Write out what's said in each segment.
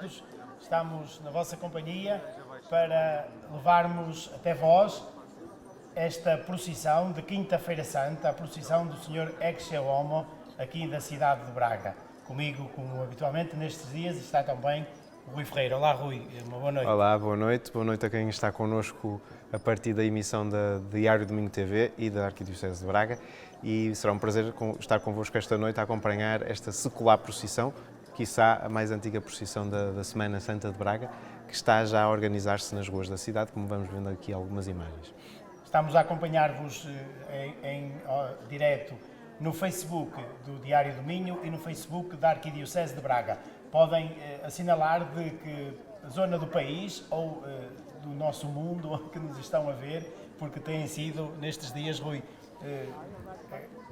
juntos, estamos na vossa companhia para levarmos até vós esta procissão de Quinta-feira Santa, a procissão do Senhor Ecce Homo, aqui da cidade de Braga. Comigo, como habitualmente, nestes dias está também o Rui Ferreira. Olá, Rui, uma boa noite. Olá, boa noite a quem está connosco a partir da emissão da Diário Domingo TV e da Arquidiocese de Braga, e será um prazer estar convosco esta noite a acompanhar esta secular procissão, quiçá a mais antiga procissão da Semana Santa de Braga, que está já a organizar-se nas ruas da cidade, como vamos vendo aqui algumas imagens. Estamos a acompanhar-vos em direto no Facebook do Diário do Minho e no Facebook da Arquidiocese de Braga. Podem assinalar de que a zona do país ou do nosso mundo que nos estão a ver, porque têm sido, nestes dias, Rui,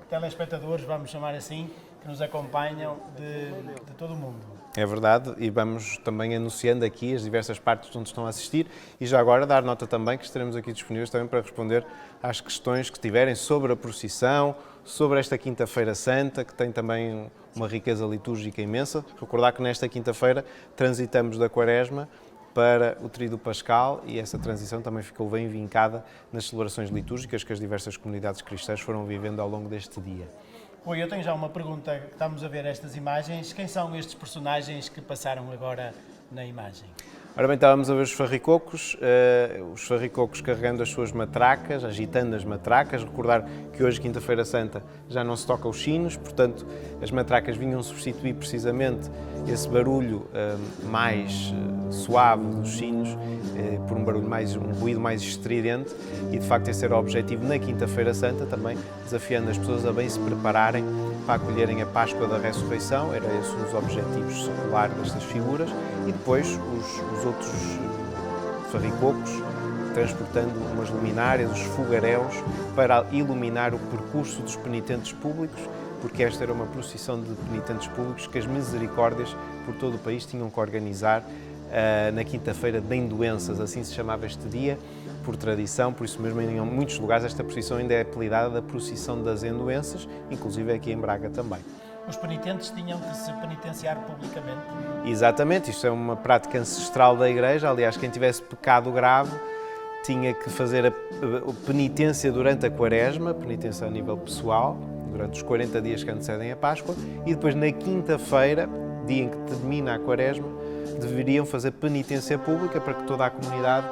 telespectadores, vamos chamar assim, que nos acompanham de todo o mundo. É verdade, e vamos também anunciando aqui as diversas partes onde estão a assistir, e já agora dar nota também que estaremos aqui disponíveis também para responder às questões que tiverem sobre a procissão, sobre esta Quinta-feira Santa, que tem também uma riqueza litúrgica imensa. Recordar que nesta quinta-feira transitamos da Quaresma para o Tríduo Pascal, e essa transição também ficou bem vincada nas celebrações litúrgicas que as diversas comunidades cristãs foram vivendo ao longo deste dia. Oi, eu tenho já uma pergunta. Estamos a ver estas imagens. Quem são estes personagens que passaram agora na imagem? Ora bem, estávamos a ver os farricocos carregando as suas matracas, agitando as matracas. Recordar que hoje, Quinta-feira Santa, já não se toca os sinos, portanto, as matracas vinham substituir precisamente esse barulho mais suave dos sinos por um ruído mais estridente, e de facto esse era o objetivo na Quinta-feira Santa, também desafiando as pessoas a bem se prepararem para acolherem a Páscoa da Ressurreição. Era esse um dos objetivos seculares destas figuras, e depois os outros farricocos transportando umas luminárias, os fogaréus, para iluminar o percurso dos penitentes públicos, porque esta era uma procissão de penitentes públicos que as misericórdias por todo o país tinham que organizar na Quinta-feira de Endoenças, assim se chamava este dia, por tradição. Por isso mesmo, em muitos lugares esta procissão ainda é apelidada da procissão das Endoenças, inclusive aqui em Braga também. Os penitentes tinham que se penitenciar publicamente? Exatamente, isto é uma prática ancestral da Igreja. Aliás, quem tivesse pecado grave tinha que fazer a penitência durante a Quaresma, penitência a nível pessoal, durante os 40 dias que antecedem a Páscoa, e depois na quinta-feira, dia em que termina a Quaresma, deveriam fazer penitência pública para que toda a comunidade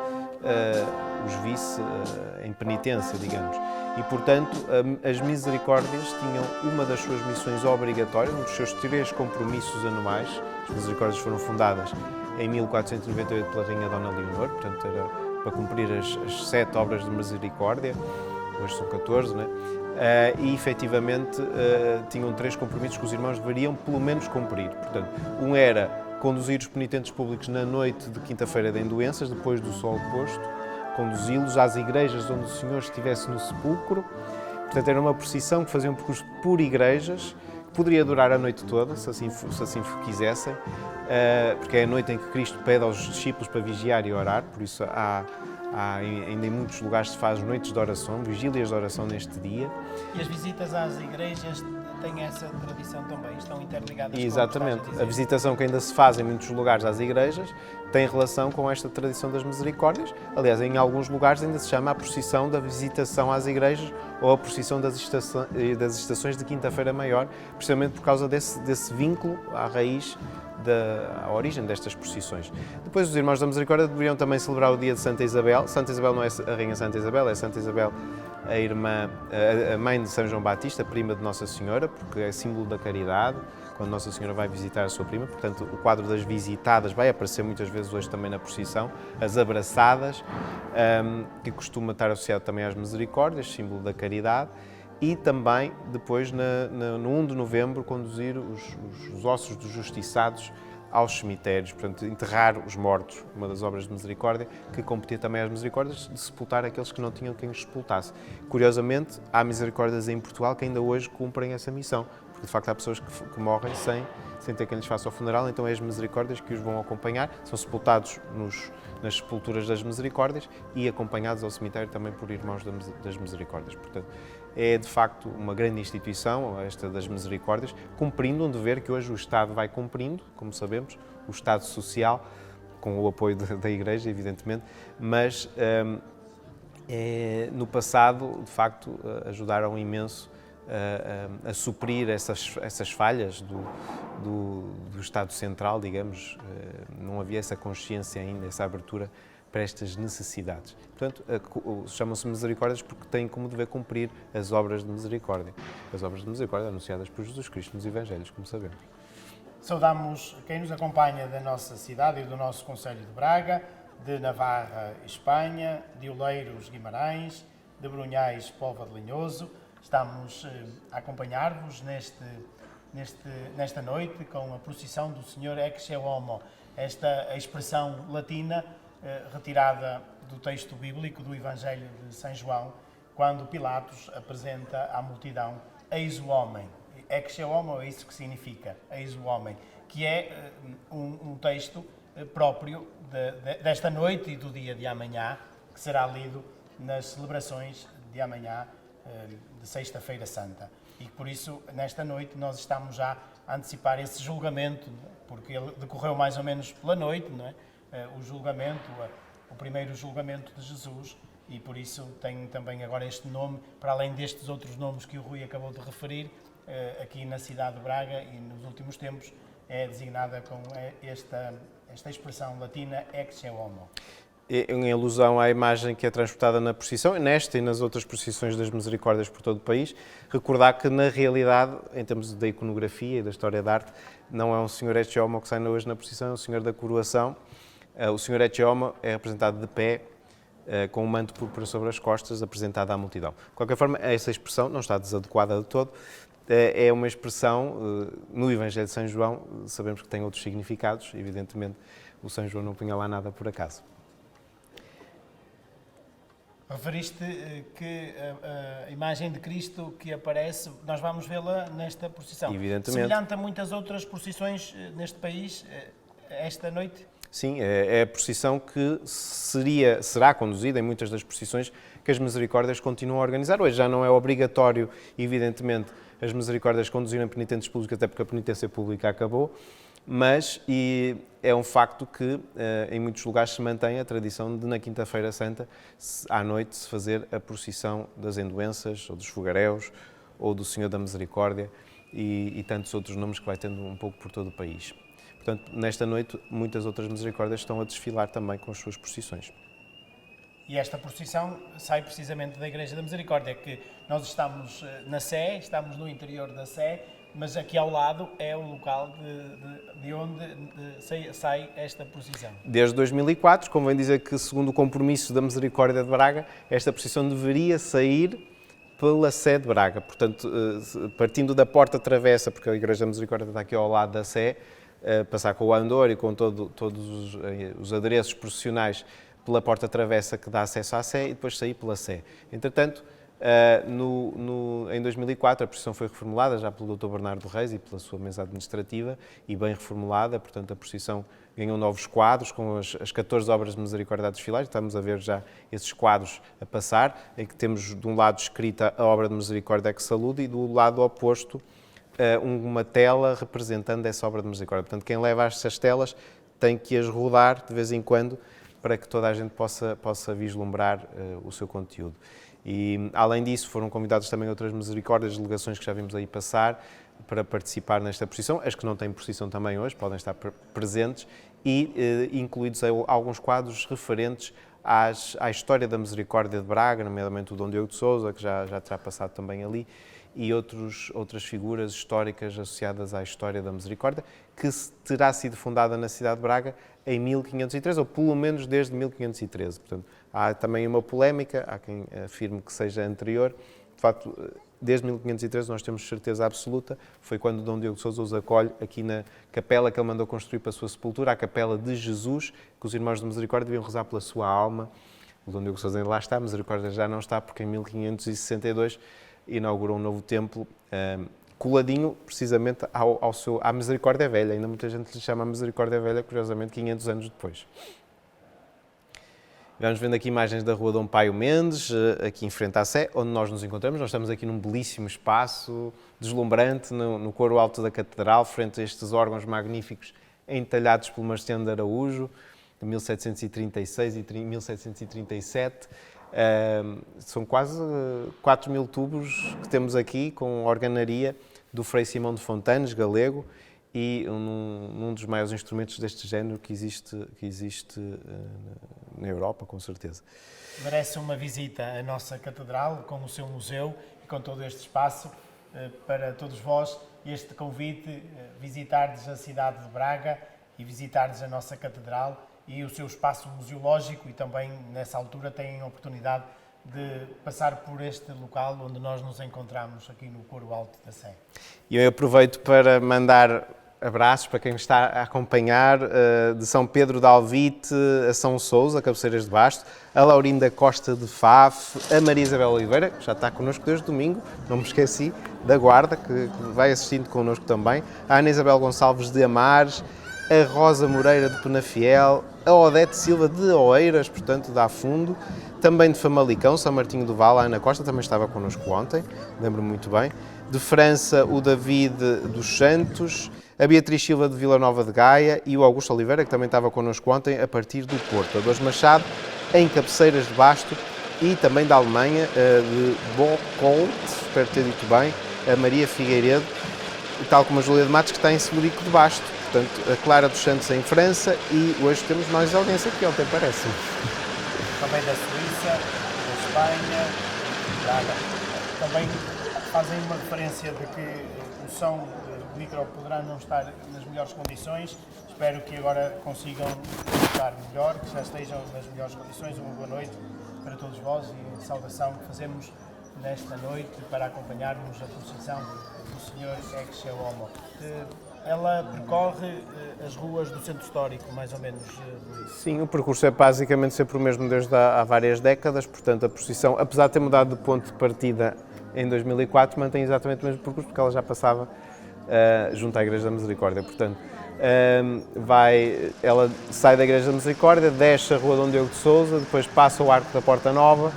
os visse em penitência, digamos. E, portanto, as misericórdias tinham uma das suas missões obrigatórias, um dos seus 3 compromissos anuais. As misericórdias foram fundadas em 1498 pela Rainha Dona Leonor, portanto, era para cumprir as 7 obras de misericórdia, hoje são 14, não é? E, efetivamente, tinham 3 compromissos que os irmãos deveriam, pelo menos, cumprir. Portanto, um era conduzir os penitentes públicos na noite de Quinta-feira de Endoenças, depois do sol posto, conduzi-los às igrejas onde o Senhor estivesse no sepulcro. Portanto, era uma procissão que fazia um percurso por igrejas, que poderia durar a noite toda, se assim quisessem, porque é a noite em que Cristo pede aos discípulos para vigiar e orar. Por isso ainda em muitos lugares se faz noites de oração, vigílias de oração neste dia. E as visitas às igrejas têm essa tradição também, estão interligadas? Exatamente. A visitação que ainda se faz em muitos lugares às igrejas tem relação com esta tradição das misericórdias. Aliás, em alguns lugares ainda se chama a procissão da visitação às igrejas ou a procissão das estações de Quinta-feira Maior, precisamente por causa desse vínculo à raiz, à origem destas procissões. Depois, os Irmãos da Misericórdia deveriam também celebrar o dia de Santa Isabel. Santa Isabel não é a Rainha Santa Isabel, é Santa Isabel, a irmã, a mãe de São João Batista, prima de Nossa Senhora, porque é símbolo da caridade, quando Nossa Senhora vai visitar a sua prima. Portanto, o quadro das visitadas vai aparecer muitas vezes hoje também na procissão, as abraçadas, que costuma estar associado também às misericórdias, símbolo da caridade. E também, depois, no 1 de novembro, conduzir os ossos dos justiçados aos cemitérios, portanto, enterrar os mortos, uma das obras de misericórdia, que competia também às misericórdias, de sepultar aqueles que não tinham quem os sepultasse. Curiosamente, há misericórdias em Portugal que ainda hoje cumprem essa missão, porque de facto há pessoas que morrem sem ter quem lhes faça o funeral, então é as misericórdias que os vão acompanhar, são sepultados nas sepulturas das misericórdias e acompanhados ao cemitério também por irmãos das misericórdias. Portanto, é de facto uma grande instituição, esta das misericórdias, cumprindo um dever que hoje o Estado vai cumprindo, como sabemos, o Estado Social, com o apoio da Igreja, evidentemente, mas no passado, de facto, ajudaram imenso a suprir essas falhas do Estado Central, digamos. Não havia essa consciência ainda, essa abertura para estas necessidades. Portanto, chamam-se misericórdias porque têm como dever cumprir as obras de misericórdia. As obras de misericórdia anunciadas por Jesus Cristo nos Evangelhos, como sabemos. Saudamos quem nos acompanha da nossa cidade e do nosso concelho de Braga, de Navarra, Espanha, de Oleiros, Guimarães, de Brunhais, Póvoa de Linhoso. Estamos a acompanhar-vos nesta noite com a procissão do Senhor Ecce Homo, esta expressão latina retirada do texto bíblico do Evangelho de São João, quando Pilatos apresenta à multidão: eis o homem. Ecce Homo é isso que significa, eis o homem, que é um texto próprio desta noite e do dia de amanhã, que será lido nas celebrações de amanhã, de Sexta-feira Santa. E por isso, nesta noite, nós estamos já a antecipar esse julgamento, porque ele decorreu mais ou menos pela noite, não é? O julgamento, o primeiro julgamento de Jesus, e por isso tem também agora este nome, para além destes outros nomes que o Rui acabou de referir, aqui na cidade de Braga e nos últimos tempos é designada com esta expressão latina Ecce Homo. Em alusão à imagem que é transportada na procissão, nesta e nas outras procissões das Misericórdias por todo o país, recordar que, na realidade, em termos da iconografia e da história da arte, não é um Senhor Ecce Homo que sai hoje na procissão, é o Senhor da Coroação. O Senhor Ecce Homo é representado de pé, com um manto púrpura sobre as costas, apresentado à multidão. De qualquer forma, essa expressão não está desadequada de todo, é uma expressão, no Evangelho de São João, sabemos que tem outros significados, evidentemente o São João não punha lá nada por acaso. Referiste que a imagem de Cristo que aparece, nós vamos vê-la nesta procissão. Evidentemente. Semelhante a muitas outras procissões neste país, esta noite? Sim, é a procissão que será conduzida em muitas das procissões que as Misericórdias continuam a organizar. Hoje já não é obrigatório, evidentemente, as Misericórdias conduzirem penitentes públicos, até porque a penitência pública acabou, mas é um facto que em muitos lugares se mantém a tradição de, na Quinta-feira Santa, à noite, se fazer a procissão das endoenças, ou dos fogaréus, ou do Senhor da Misericórdia e tantos outros nomes que vai tendo um pouco por todo o país. Portanto, nesta noite, muitas outras Misericórdias estão a desfilar também com as suas procissões. E esta procissão sai precisamente da Igreja da Misericórdia, que nós estamos na Sé, estamos no interior da Sé, mas aqui ao lado é o local de onde sai esta procissão. Desde 2004, convém dizer que, segundo o compromisso da Misericórdia de Braga, esta procissão deveria sair pela Sé de Braga. Portanto, partindo da Porta Travessa, porque a Igreja da Misericórdia está aqui ao lado da Sé, passar com o andor e com todos os adereços processionais pela Porta Travessa que dá acesso à Sé e depois sair pela Sé. Entretanto, em 2004 a procissão foi reformulada já pelo Dr. Bernardo Reis e pela sua mesa administrativa e bem reformulada, portanto a procissão ganhou novos quadros com as 14 obras de misericórdia a desfilar. Estamos a ver já esses quadros a passar, em que temos de um lado escrita a obra de misericórdia que saúde e do lado oposto uma tela representando essa obra de misericórdia. Portanto, quem leva essas telas tem que as rodar de vez em quando para que toda a gente possa vislumbrar o seu conteúdo. E, além disso, foram convidados também outras misericórdias, delegações que já vimos aí passar, para participar nesta procissão. As que não têm procissão também hoje podem estar presentes e incluídos alguns quadros referentes à história da misericórdia de Braga, nomeadamente o Dom Diogo de Sousa, que já terá passado também ali, e outras figuras históricas associadas à história da misericórdia, que terá sido fundada na cidade de Braga em 1513, ou pelo menos desde 1513. Portanto, há também uma polémica, há quem afirme que seja anterior. De facto, desde 1513 nós temos certeza absoluta, foi quando Dom Diogo de Sousa os acolhe aqui na capela que ele mandou construir para a sua sepultura, a capela de Jesus, que os irmãos de misericórdia deviam rezar pela sua alma. O Dom Diogo de Sousa ainda lá está, a misericórdia já não está, porque em 1562 inaugurou um novo templo, coladinho precisamente à Misericórdia Velha. Ainda muita gente lhe chama a Misericórdia Velha, curiosamente, 500 anos depois. Vamos vendo aqui imagens da rua Dom Paio Mendes, aqui em frente à Sé, onde nós nos encontramos. Nós estamos aqui num belíssimo espaço, deslumbrante, no coro alto da Catedral, frente a estes órgãos magníficos entalhados pelo Marciano de Araújo, de 1736 e 1737. São quase 4.000 tubos que temos aqui, com organaria do Frei Simão de Fontanes, galego, e num dos maiores instrumentos deste género que existe na Europa, com certeza. Merece uma visita à nossa catedral, com o seu museu e com todo este espaço para todos vós. Este convite, visitar-lhes a cidade de Braga e visitar-lhes a nossa catedral e o seu espaço museológico, e também nessa altura têm a oportunidade de passar por este local onde nós nos encontramos aqui no Coro Alto da Sé. E eu aproveito para mandar abraços para quem está a acompanhar, de São Pedro de Alvite a São Sousa, Cabeceiras de Basto, a Laurinda Costa de Faf, a Maria Isabel Oliveira, que já está connosco desde domingo, não me esqueci, da Guarda, que vai assistindo connosco também, a Ana Isabel Gonçalves de Amares, a Rosa Moreira de Penafiel, a Odete Silva de Oeiras, portanto, da Afundo, também de Famalicão, São Martinho do Val, a Ana Costa também estava connosco ontem, lembro-me muito bem, de França, o David dos Santos, a Beatriz Silva de Vila Nova de Gaia e o Augusto Oliveira, que também estava connosco ontem, a partir do Porto. A Dores Machado, em Cabeceiras de Basto, e também da Alemanha, de Bocolt, espero ter dito bem, a Maria Figueiredo, tal como a Júlia de Matos, que está em Seburico de Basto. Portanto, a Clara dos Santos em França, e hoje temos mais audiência que ontem, parece-me. Também da Suíça, da Espanha, Braga. Também fazem uma referência de que o som do micro poderá não estar nas melhores condições. Espero que agora consigam estar melhor, que já estejam nas melhores condições. Uma boa noite para todos vós e a saudação que fazemos nesta noite para acompanharmos a procissão do Senhor Ecce Homo. Ela percorre as ruas do centro histórico, mais ou menos, Luís? Sim, o percurso é basicamente sempre o mesmo desde há várias décadas, portanto a procissão, apesar de ter mudado de ponto de partida em 2004, mantém exatamente o mesmo percurso, porque ela já passava junto à Igreja da Misericórdia. Portanto, ela sai da Igreja da Misericórdia, desce a Rua Dom Diogo de Sousa, depois passa o Arco da Porta Nova,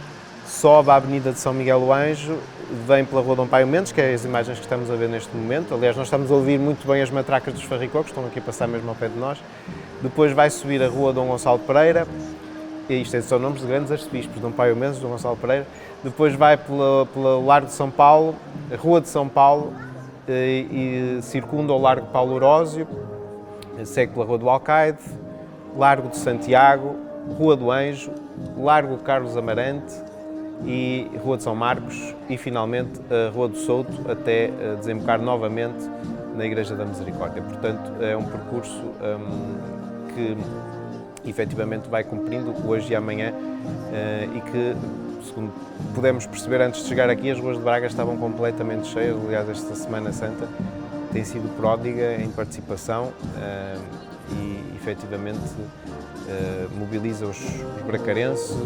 sobe a Avenida de São Miguel do Anjo, vem pela Rua Dom Paio Mendes, que é as imagens que estamos a ver neste momento. Aliás, nós estamos a ouvir muito bem as matracas dos farricocos, estão aqui a passar mesmo ao pé de nós. Depois vai subir a Rua Dom Gonçalo Pereira, e isto são nomes de grandes arcebispos, Dom Paio Mendes, Dom Gonçalo Pereira. Depois vai pelo Largo de São Paulo, a Rua de São Paulo, e circunda o Largo Paulo Orósio, segue pela Rua do Alcaide, Largo de Santiago, Rua do Anjo, Largo Carlos Amarante e Rua de São Marcos, e finalmente a Rua do Souto, até desembocar novamente na Igreja da Misericórdia. Portanto, é um percurso que efetivamente vai cumprindo hoje e amanhã, e que, segundo pudemos perceber antes de chegar aqui, as ruas de Braga estavam completamente cheias. Aliás, esta Semana Santa tem sido pródiga em participação e efetivamente mobiliza os bracarenses,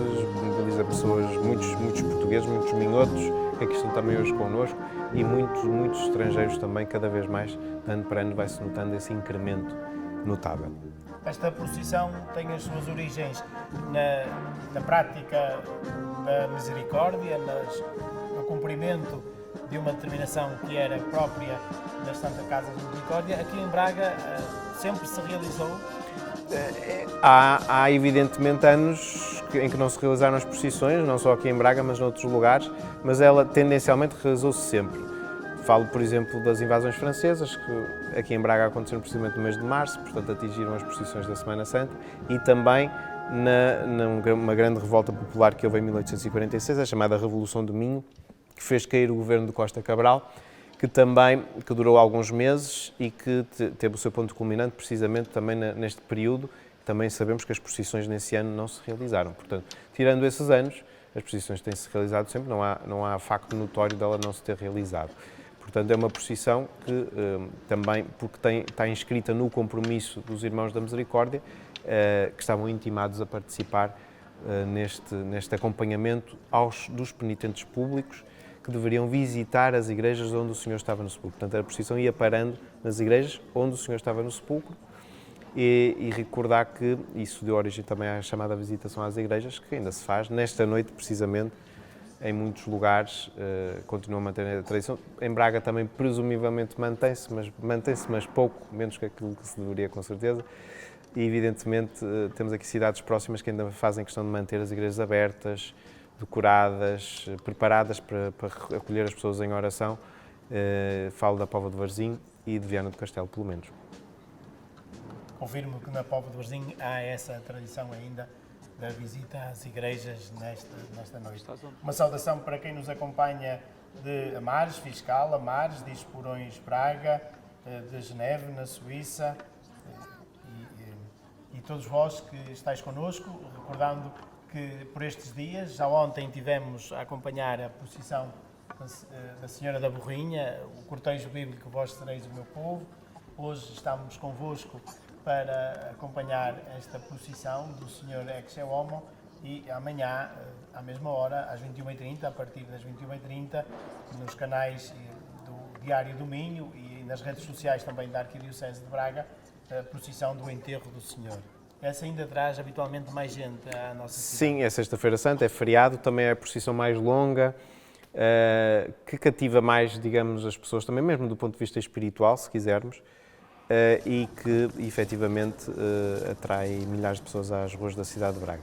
mobiliza pessoas, muitos portugueses, muitos minhotos, que aqui estão também hoje connosco, e muitos estrangeiros também. Cada vez mais, ano para ano, vai-se notando esse incremento notável. Esta procissão tem as suas origens na prática da misericórdia, no cumprimento de uma determinação que era própria da Santa Casa de Misericórdia. Aqui em Braga sempre se realizou? Há evidentemente anos em que não se realizaram as procissões, não só aqui em Braga, mas noutros lugares, mas ela tendencialmente realizou-se sempre. Falo, por exemplo, das invasões francesas, que aqui em Braga aconteceram precisamente no mês de março, portanto atingiram as procissões da Semana Santa, e também numa grande revolta popular que houve em 1846, a chamada Revolução do Minho, que fez cair o governo de Costa Cabral, que durou alguns meses e que teve o seu ponto culminante precisamente também neste período. Também sabemos que as procissões nesse ano não se realizaram. Portanto, tirando esses anos, as procissões têm-se realizado sempre, não há facto notório dela não se ter realizado. Portanto, é uma procissão que também, porque está inscrita no compromisso dos Irmãos da Misericórdia, que estavam intimados a participar neste acompanhamento dos penitentes públicos, que deveriam visitar as igrejas onde o Senhor estava no sepulcro. Portanto, a procissão ia parando nas igrejas onde o Senhor estava no sepulcro, e recordar que isso deu origem também à chamada visitação às igrejas, que ainda se faz nesta noite, precisamente, em muitos lugares continuam a manter a tradição. Em Braga também presumivelmente mantém-se, mas pouco, menos que aquilo que se deveria, com certeza. E evidentemente temos aqui cidades próximas que ainda fazem questão de manter as igrejas abertas, decoradas, preparadas para acolher as pessoas em oração. Falo da Póvoa de Varzim e de Viana do Castelo, pelo menos. Confirmo que na Póvoa de Varzim há essa tradição ainda da visita às igrejas nesta noite. Uma saudação para quem nos acompanha de Amares, Fiscal, Amares, de Esporões, Braga, de Geneve, na Suíça, e todos vós que estáis connosco, recordando que por estes dias, já ontem tivemos a acompanhar a procissão da Senhora da Borrinha, o cortejo bíblico Vós Sereis o Meu Povo. Hoje estamos convosco para acompanhar esta procissão do Senhor Ecce Homo, e amanhã, à mesma hora, às 21h30, a partir das 21h30, nos canais do Diário do Minho e nas redes sociais também da Arquidiocese de Braga, a procissão do enterro do Senhor. Essa ainda traz habitualmente mais gente à nossa cidade. Sim, é Sexta-feira Santa, é feriado, também é a procissão mais longa, que cativa mais, digamos, as pessoas também, mesmo do ponto de vista espiritual, se quisermos, e que efetivamente atrai milhares de pessoas às ruas da cidade de Braga.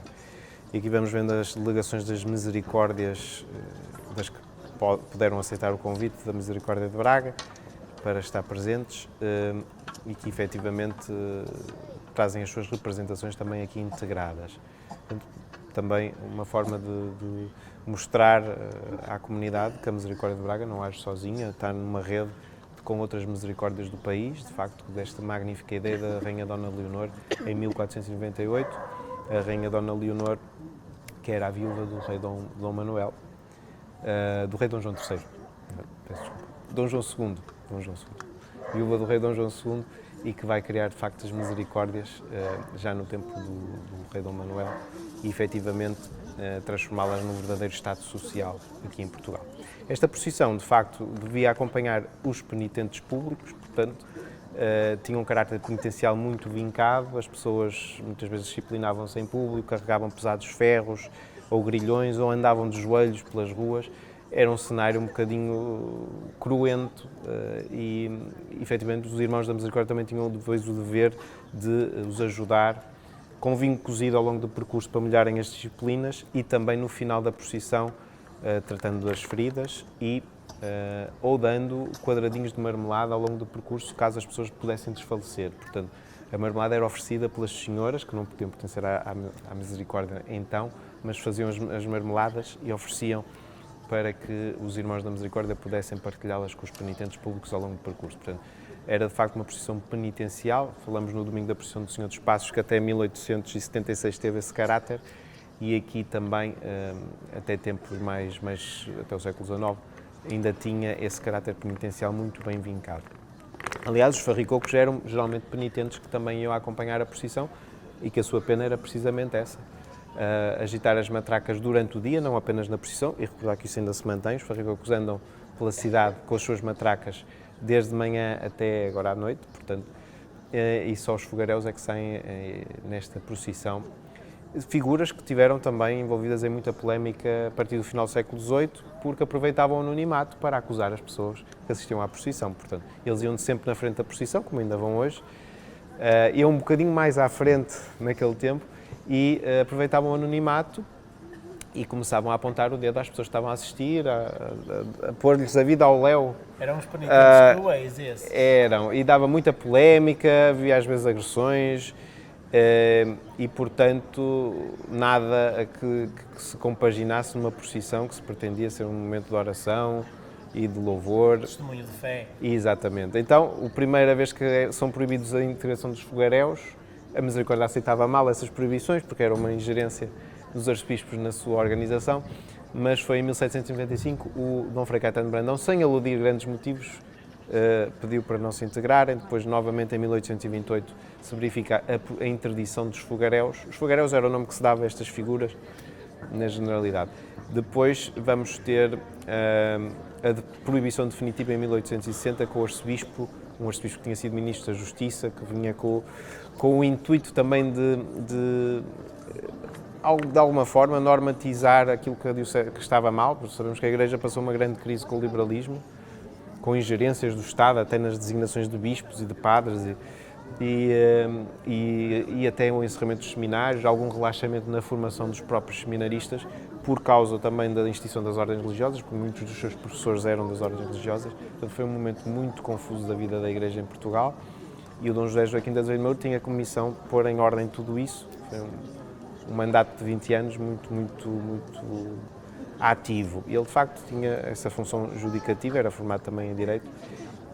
E aqui vamos vendo as delegações das Misericórdias, das que puderam aceitar o convite da Misericórdia de Braga para estar presentes, e que efetivamente trazem as suas representações também aqui integradas. Portanto, também uma forma de mostrar à comunidade que a Misericórdia de Braga não age sozinha, está numa rede com outras misericórdias do país, de facto, desta magnífica ideia da Rainha Dona Leonor, em 1498, a Rainha Dona Leonor, que era a viúva do rei Dom Manuel, do rei Dom João III, peço desculpa, Dom João II, viúva do rei Dom João II, e que vai criar, de facto, as misericórdias já no tempo do rei Dom Manuel e, efetivamente, transformá-las num verdadeiro Estado social aqui em Portugal. Esta procissão, de facto, devia acompanhar os penitentes públicos, portanto, tinha um caráter penitencial muito vincado, as pessoas muitas vezes disciplinavam-se em público, carregavam pesados ferros ou grilhões ou andavam de joelhos pelas ruas. Era um cenário um bocadinho cruento e, efetivamente, os irmãos da Misericórdia também tinham depois o dever de os ajudar, com vinho cozido ao longo do percurso para melhorarem as disciplinas e também no final da procissão, tratando das feridas e ou dando quadradinhos de marmelada ao longo do percurso, caso as pessoas pudessem desfalecer. Portanto, a marmelada era oferecida pelas senhoras, que não podiam pertencer à Misericórdia então, mas faziam as marmeladas e ofereciam para que os irmãos da Misericórdia pudessem partilhá-las com os penitentes públicos ao longo do percurso. Portanto, era de facto uma procissão penitencial. Falamos no domingo da procissão do Senhor dos Passos, que até 1876 teve esse caráter, e aqui também, até tempos mais até o século XIX, ainda tinha esse caráter penitencial muito bem vincado. Aliás, os farricocos eram geralmente penitentes que também iam acompanhar a procissão e que a sua pena era precisamente essa. Agitar as matracas durante o dia, não apenas na procissão, e recordar que isso ainda se mantém, os farricocos andam pela cidade com as suas matracas desde de manhã até agora à noite, portanto, e só os fogaréus é que saem nesta procissão. Figuras que tiveram também envolvidas em muita polémica a partir do final do século XVIII, porque aproveitavam o anonimato para acusar as pessoas que assistiam à procissão. Portanto, eles iam sempre na frente da procissão, como ainda vão hoje, iam um bocadinho mais à frente naquele tempo e aproveitavam o anonimato e começavam a apontar o dedo às pessoas que estavam a assistir, a pôr-lhes a vida ao léu. Eram uns penitentes cruéis esses. Eram, e dava muita polémica, havia às vezes agressões, e, portanto, nada que se compaginasse numa procissão que se pretendia ser um momento de oração e de louvor. Testemunho de fé. Exatamente. Então, a primeira vez que são proibidos a integração dos fogaréus, a Misericórdia aceitava mal essas proibições, porque era uma ingerência dos arcebispos na sua organização, mas foi em 1795 o Dom Frei Caetano Brandão, sem aludir grandes motivos, pediu para não se integrarem. Depois, novamente, em 1828, se verifica a interdição dos fogaréus. Os fogaréus era o nome que se dava a estas figuras, na generalidade. Depois vamos ter a proibição definitiva em 1860 com o arcebispo, um arcebispo que tinha sido ministro da Justiça, que vinha com o intuito também de de alguma forma, normatizar aquilo que estava mal, porque sabemos que a Igreja passou uma grande crise com o liberalismo, com ingerências do Estado, até nas designações de bispos e de padres, e até o encerramento dos seminários, algum relaxamento na formação dos próprios seminaristas, por causa também da instituição das ordens religiosas, porque muitos dos seus professores eram das ordens religiosas. Portanto, foi um momento muito confuso da vida da Igreja em Portugal, e o Dom José Joaquim de Azevedo Moura tinha como missão pôr em ordem tudo isso. Foi um mandato de 20 anos muito ativo. Ele, de facto, tinha essa função judicativa, era formado também em Direito,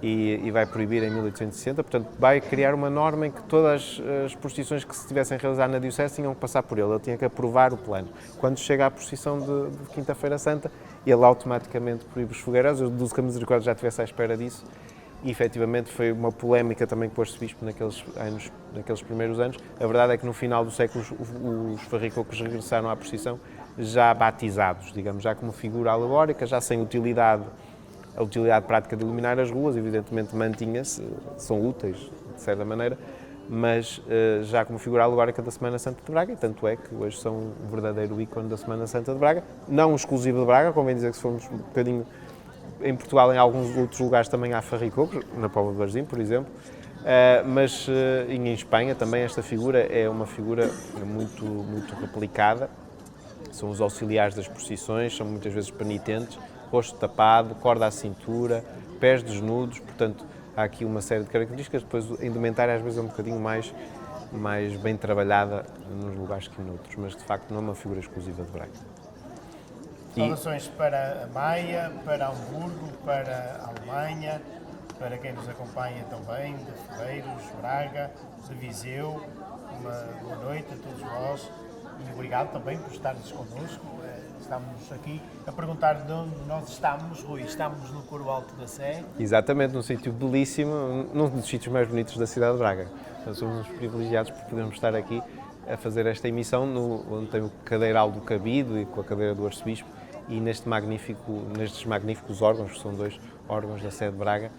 e vai proibir em 1860, portanto, vai criar uma norma em que todas as procissões que se tivessem realizado na Diocese tinham que passar por ele, ele tinha que aprovar o plano. Quando chega à procissão de Quinta-feira Santa, ele automaticamente proíbe os fogueiros. Eu deduzo que a Misericórdia já estivesse à espera disso, e efetivamente foi uma polémica também com o arcebispo naqueles primeiros anos. A verdade é que no final do século os farricocos regressaram à procissão já batizados, digamos, já como figura alegórica, já sem utilidade. A utilidade prática de iluminar as ruas, evidentemente, mantinha-se, são úteis, de certa maneira, mas já como figura alegórica da Semana Santa de Braga, e tanto é que hoje são um verdadeiro ícone da Semana Santa de Braga, não exclusivo de Braga, convém dizer que se formos um bocadinho em Portugal, em alguns outros lugares também há farricocos, na Póvoa de Varzim, por exemplo, mas em Espanha também esta figura é uma figura muito replicada, são os auxiliares das procissões, são muitas vezes penitentes, rosto tapado, corda à cintura, pés desnudos, portanto, há aqui uma série de características. Depois, a indumentária às vezes é um bocadinho mais bem trabalhada nos lugares que noutros, mas de facto não é uma figura exclusiva de Braga. Saudações para a Maia, para Hamburgo, para a Alemanha, para quem nos acompanha também, de Ferreiros, Braga, de Viseu. Uma boa noite a todos vós e obrigado também por estarmos connosco. Estamos aqui a perguntar de onde nós estamos, Rui. Estamos no Coro Alto da Sé. Exatamente, num sítio belíssimo, num dos sítios mais bonitos da cidade de Braga. Nós somos uns privilegiados por podermos estar aqui a fazer esta emissão, onde tem o cadeiral do Cabido e com a cadeira do Arcebispo, e nestes magníficos órgãos, que são 2 órgãos da Sé de Braga,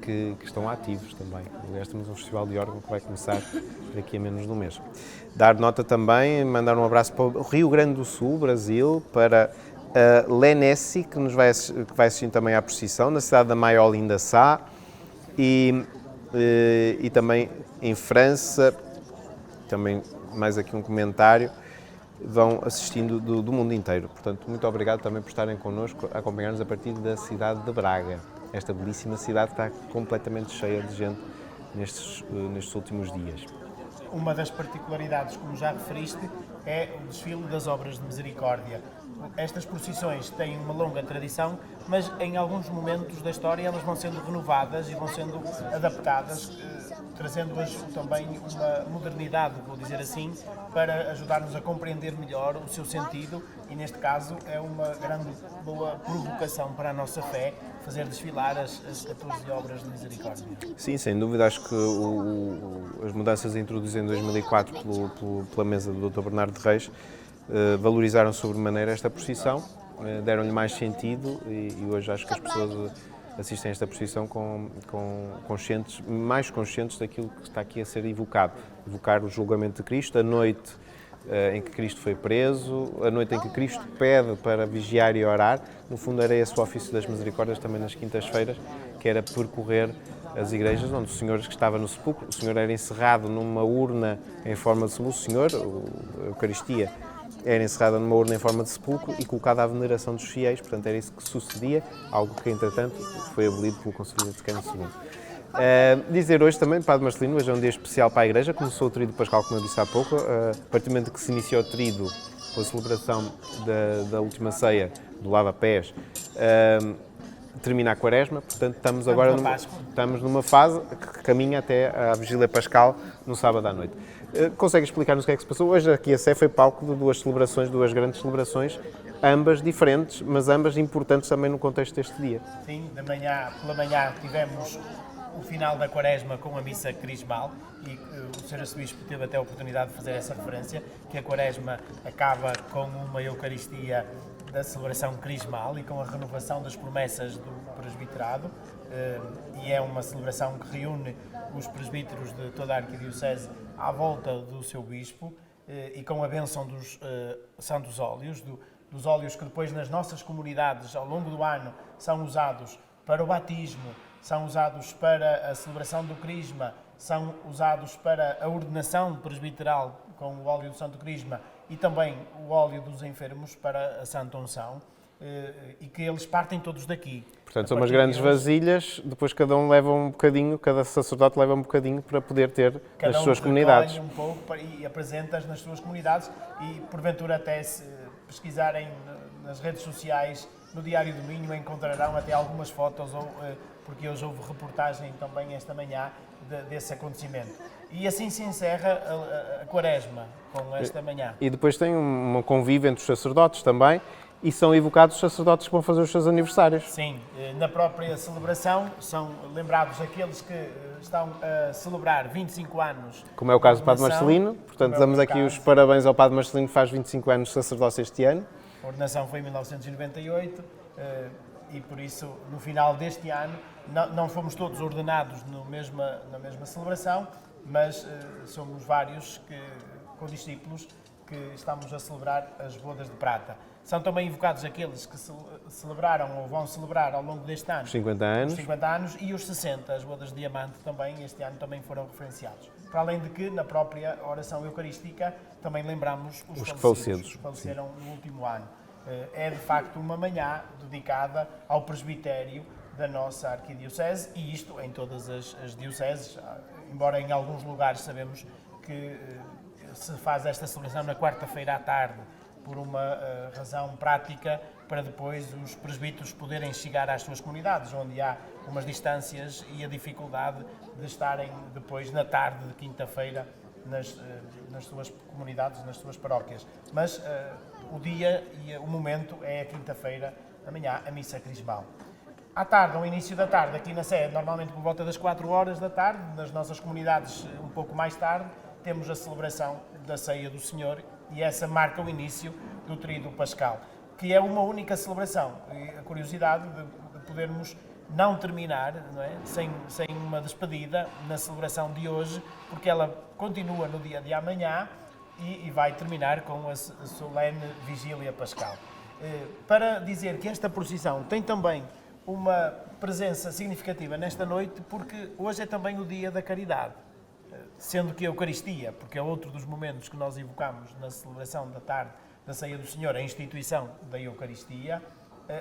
que estão ativos também. Aliás, temos um festival de órgão que vai começar daqui a menos de um mês. Dar nota também, mandar um abraço para o Rio Grande do Sul, Brasil, para a Lenessi, que vai assistir também à procissão, na cidade da Maiolinda Sá, e também em França, também mais aqui um comentário, vão assistindo do mundo inteiro. Portanto, muito obrigado também por estarem connosco, a acompanhar-nos a partir da cidade de Braga. Esta belíssima cidade que está completamente cheia de gente nestes últimos dias. Uma das particularidades, como já referiste, é o desfile das obras de misericórdia. Estas procissões têm uma longa tradição, mas em alguns momentos da história elas vão sendo renovadas e vão sendo adaptadas, trazendo-as também uma modernidade, vou dizer assim, para ajudar-nos a compreender melhor o seu sentido, e neste caso é uma grande boa provocação para a nossa fé fazer desfilar as 14 obras de misericórdia. Sim, sem dúvida, acho que as mudanças introduzidas em 2004 pela mesa do Dr. Bernardo de Reis valorizaram sobremaneira esta procissão, deram-lhe mais sentido, e hoje acho que as pessoas assistem a esta procissão mais conscientes daquilo que está aqui a ser evocado. Evocar o julgamento de Cristo, a noite em que Cristo foi preso, a noite em que Cristo pede para vigiar e orar. No fundo era esse o ofício das misericórdias também nas quintas-feiras, que era percorrer as igrejas onde o Senhor estava no sepulcro. O Senhor era encerrado numa urna em forma de sepulcro. O Senhor, a Eucaristia, era encerrada numa urna em forma de sepulcro e colocada à veneração dos fiéis. Portanto, era isso que sucedia, algo que, entretanto, foi abolido pelo Concílio Vaticano II. Dizer hoje também, Padre Marcelino, hoje é um dia especial para a Igreja. Começou o Tríduo Pascal, como eu disse há pouco. A partir do momento que se iniciou o Tríduo, com a celebração da última ceia do lava-pés, termina a Quaresma. Portanto, estamos numa fase que caminha até à Vigília Pascal, no sábado à noite. Consegue explicar-nos o que é que se passou? Hoje aqui a Sé foi palco de duas grandes celebrações, ambas diferentes, mas ambas importantes também no contexto deste dia. Sim, pela manhã tivemos o final da Quaresma com a missa crismal, e o Sr. Arcebispo teve até a oportunidade de fazer essa referência, que a Quaresma acaba com uma Eucaristia da celebração crismal e com a renovação das promessas do presbiterado, e é uma celebração que reúne os presbíteros de toda a Arquidiocese à volta do seu bispo, e com a bênção dos santos óleos, dos óleos que depois nas nossas comunidades ao longo do ano são usados para o batismo, são usados para a celebração do crisma, são usados para a ordenação presbiteral com o óleo do Santo Crisma e também o óleo dos enfermos para a Santa Unção, e que eles partem todos daqui. Portanto, são umas grandes vasilhas, depois cada um leva um bocadinho, cada sacerdote leva um bocadinho para poder ter nas suas comunidades. Um pouco e apresentas nas suas comunidades e, porventura, até se pesquisarem nas redes sociais, no Diário do Minho, encontrarão até algumas fotos, porque hoje houve reportagem também esta manhã desse acontecimento. E assim se encerra a Quaresma, com esta manhã. E depois tem um convívio entre os sacerdotes também, e são evocados os sacerdotes que vão fazer os seus aniversários. Sim, na própria celebração são lembrados aqueles que estão a celebrar 25 anos. Como é o caso do Padre Marcelino, portanto damos aqui os parabéns ao Padre Marcelino que faz 25 anos de sacerdócio este ano. A ordenação foi em 1998 e por isso no final deste ano não fomos todos ordenados na mesma celebração, mas somos vários condiscípulos que estamos a celebrar as bodas de prata. São também invocados aqueles que celebraram ou vão celebrar ao longo deste ano os 50 anos. Os 50 anos e os 60, as bodas de diamante também, este ano também foram referenciados. Para além de que, na própria oração eucarística, também lembramos os falecidos, que faleceram no último ano. É, de facto, uma manhã dedicada ao presbitério da nossa arquidiocese e isto em todas as dioceses, embora em alguns lugares sabemos que se faz esta celebração na quarta-feira à tarde, por uma razão prática, para depois os presbíteros poderem chegar às suas comunidades, onde há umas distâncias e a dificuldade de estarem depois na tarde de quinta-feira nas suas comunidades, nas suas paróquias. Mas o dia e o momento é a quinta-feira, amanhã, a missa crismal. À tarde, ao início da tarde, aqui na sede, normalmente por volta das 4 horas da tarde, nas nossas comunidades um pouco mais tarde, temos a celebração da Ceia do Senhor e essa marca o início do Tríduo Pascal, que é uma única celebração. E a curiosidade de podermos não terminar, não é? sem uma despedida na celebração de hoje, porque ela continua no dia de amanhã e vai terminar com a solene Vigília Pascal. Para dizer que esta procissão tem também uma presença significativa nesta noite, porque hoje é também o dia da caridade. Sendo que a Eucaristia, porque é outro dos momentos que nós evocamos na celebração da tarde da Ceia do Senhor, a instituição da Eucaristia,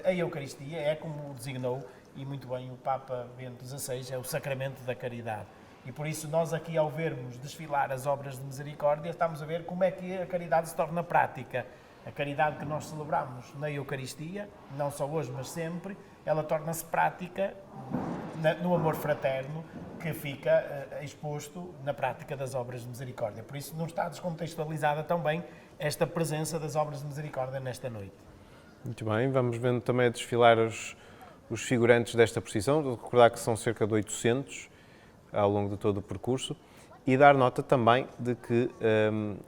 a Eucaristia é, como designou, e muito bem o Papa Bento XVI, é o sacramento da caridade. E por isso nós aqui, ao vermos desfilar as obras de misericórdia, estamos a ver como é que a caridade se torna prática. A caridade que nós celebramos na Eucaristia, não só hoje, mas sempre, ela torna-se prática no amor fraterno, que fica exposto na prática das obras de misericórdia. Por isso não está descontextualizada também esta presença das obras de misericórdia nesta noite. Muito bem, vamos vendo também a desfilar os figurantes desta procissão, recordar que são cerca de 800 ao longo de todo o percurso, e dar nota também de que,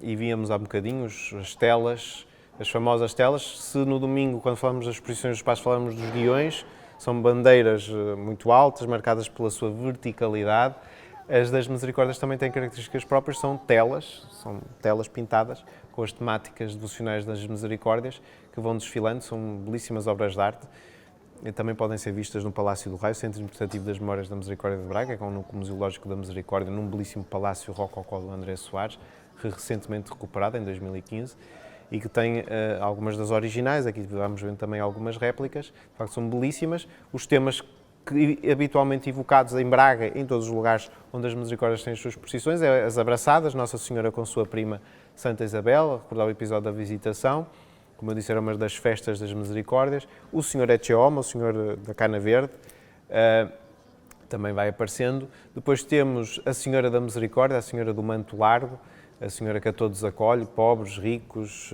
e víamos há bocadinho, as telas, as famosas telas, se no domingo, quando falamos das procissões dos passos, falamos dos guiões, são bandeiras muito altas, marcadas pela sua verticalidade. As das misericórdias também têm características próprias, são telas pintadas com as temáticas devocionais das misericórdias que vão desfilando, são belíssimas obras de arte. E também podem ser vistas no Palácio do Raio, Centro Interpretativo das Memórias da Misericórdia de Braga, que é um núcleo museológico da Misericórdia, num belíssimo palácio rococó do André Soares, recentemente recuperado em 2015. E que tem algumas das originais, aqui vamos ver também algumas réplicas, de facto são belíssimas. Os temas que habitualmente evocados em Braga, em todos os lugares onde as misericórdias têm as suas procissões, é as abraçadas, Nossa Senhora com sua prima Santa Isabel, a recordar o episódio da Visitação, como eu disse, era uma das festas das misericórdias. O Senhor Ecce Homo, o Senhor da Cana Verde, também vai aparecendo. Depois temos a Senhora da Misericórdia, a Senhora do Manto Largo, a Senhora que a todos acolhe, pobres, ricos,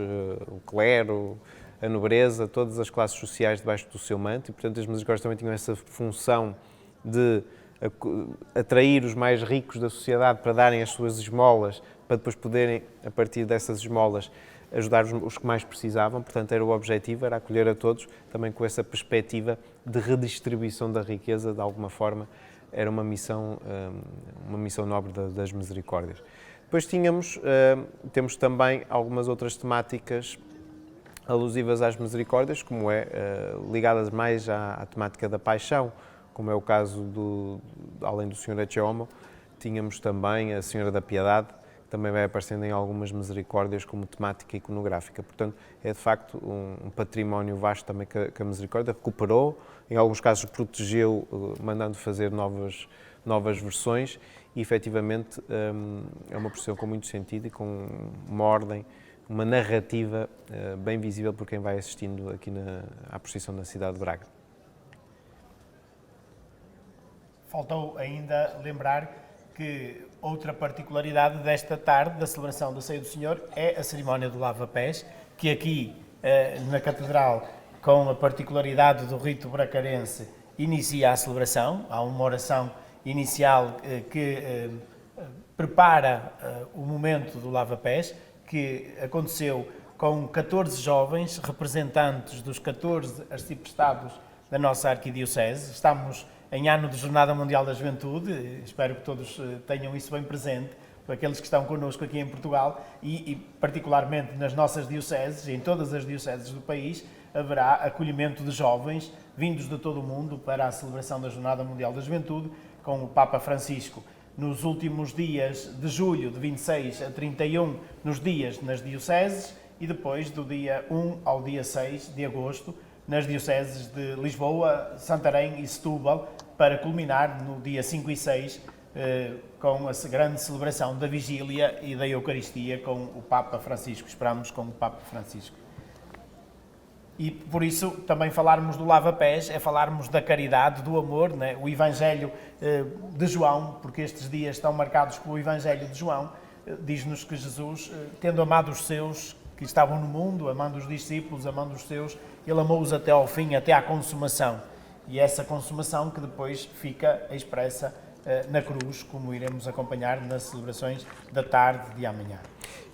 o clero, a nobreza, todas as classes sociais debaixo do seu manto, e portanto as misericórdias também tinham essa função de atrair os mais ricos da sociedade para darem as suas esmolas, para depois poderem, a partir dessas esmolas, ajudar os que mais precisavam. Portanto, era o objetivo, era acolher a todos, também com essa perspectiva de redistribuição da riqueza, de alguma forma, era uma missão nobre das misericórdias. Depois temos também algumas outras temáticas alusivas às misericórdias, como ligadas mais à temática da paixão, como é o caso além do Senhor Ecce Homo, tínhamos também a Senhora da Piedade, que também vai aparecendo em algumas misericórdias como temática iconográfica. Portanto, é de facto um património vasto também que a misericórdia recuperou, em alguns casos protegeu, mandando fazer novas versões, e efetivamente é uma procissão com muito sentido e com uma ordem, uma narrativa bem visível por quem vai assistindo aqui à procissão na cidade de Braga. Faltou ainda lembrar que outra particularidade desta tarde da celebração da Ceia do Senhor é a cerimónia do lava-pés, que aqui na Catedral, com a particularidade do rito bracarense, inicia a celebração. Há uma oração inicial que prepara o momento do lava-pés, que aconteceu com 14 jovens, representantes dos 14 arciprestados da nossa arquidiocese. Estamos em ano de Jornada Mundial da Juventude, espero que todos tenham isso bem presente, para aqueles que estão connosco aqui em Portugal e particularmente nas nossas dioceses, em todas as dioceses do país, haverá acolhimento de jovens vindos de todo o mundo para a celebração da Jornada Mundial da Juventude, com o Papa Francisco nos últimos dias de julho, de 26 a 31, nos dias nas dioceses, e depois do dia 1 ao dia 6 de agosto, nas dioceses de Lisboa, Santarém e Setúbal, para culminar no dia 5 e 6 com a grande celebração da Vigília e da Eucaristia com o Papa Francisco. Esperamos com o Papa Francisco. E por isso também falarmos do lava-pés é falarmos da caridade, do amor, né? O Evangelho de João, porque estes dias estão marcados pelo Evangelho de João, diz-nos que Jesus, tendo amado os seus que estavam no mundo, amando os discípulos, amando os seus, ele amou-os até ao fim, até à consumação. E essa consumação que depois fica expressa na cruz, como iremos acompanhar nas celebrações da tarde de amanhã.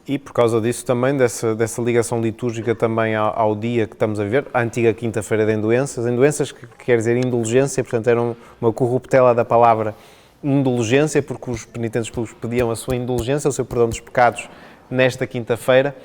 E por causa disso também, dessa ligação litúrgica também ao dia que estamos a viver, a antiga quinta-feira de Endoenças que quer dizer indulgência, portanto era uma corruptela da palavra indulgência, porque os penitentes públicos pediam a sua indulgência, o seu perdão dos pecados nesta quinta-feira.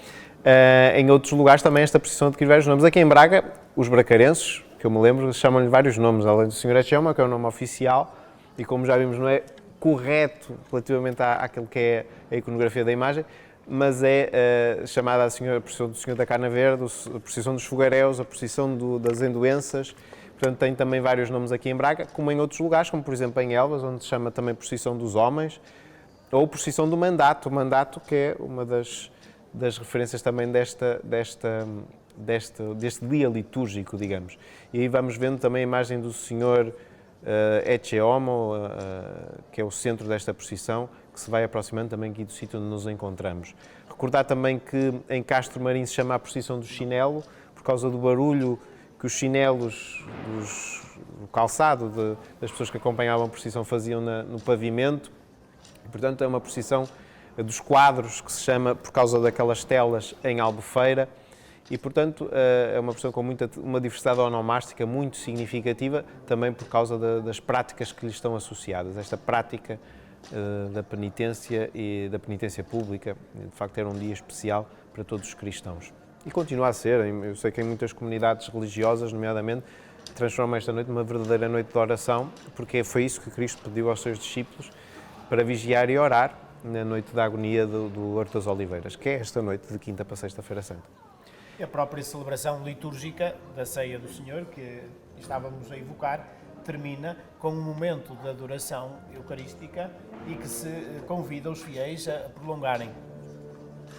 Em outros lugares também esta procissão adquire vários nomes. Aqui em Braga, os bracarenses, que eu me lembro, chamam-lhe vários nomes, além do Senhor Ecce Homo, que é o nome oficial, e como já vimos não é correto relativamente àquilo que é a iconografia da imagem, mas é chamada a procissão do Senhor da Cana Verde, a procissão dos fogaréus, a procissão das Endoenças. Portanto, tem também vários nomes aqui em Braga, como em outros lugares, como por exemplo em Elvas, onde se chama também procissão dos homens, ou procissão do mandato, o mandato que é uma das referências também deste dia litúrgico, digamos. E aí vamos vendo também a imagem do Senhor Ecce Homo, que é o centro desta procissão, que se vai aproximando também aqui do sítio onde nos encontramos. Recordar também que em Castro Marim se chama a procissão do chinelo, por causa do barulho que os chinelos, o calçado das pessoas que acompanhavam a procissão faziam no pavimento. E, portanto, é uma procissão dos quadros, que se chama por causa daquelas telas em Albufeira. E, portanto, é uma procissão com uma diversidade onomástica muito significativa, também por causa das práticas que lhes estão associadas. Esta prática da penitência e da penitência pública, de facto, era um dia especial para todos os cristãos. E continua a ser. Eu sei que em muitas comunidades religiosas, nomeadamente, transformam esta noite numa verdadeira noite de oração, porque foi isso que Cristo pediu aos seus discípulos, para vigiar e orar na noite da agonia do Horto das Oliveiras, que é esta noite de quinta para sexta-feira santa. A própria celebração litúrgica da Ceia do Senhor, que estávamos a evocar, termina com um momento de adoração eucarística e que se convida os fiéis a prolongarem.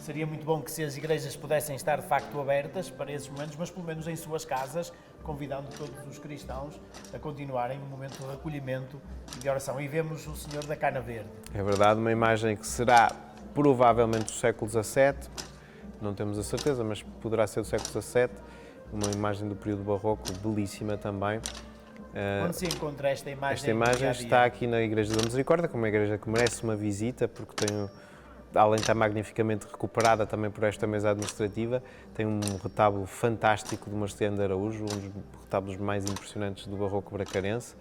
Seria muito bom que se as igrejas pudessem estar de facto abertas para esses momentos, mas pelo menos em suas casas, convidando todos os cristãos a continuarem um momento de recolhimento e de oração. E vemos o Senhor da Cana Verde. É verdade, uma imagem que será provavelmente do século XVII, não temos a certeza, mas poderá ser do século XVII, uma imagem do período barroco, belíssima também. Onde se encontra esta imagem? Esta imagem está aqui na Igreja da Misericórdia, como uma igreja que merece uma visita, porque além de estar magnificamente recuperada também por esta mesa administrativa, tem um retábulo fantástico de Marcelo de Araújo, um dos retábulos mais impressionantes do barroco bracarense,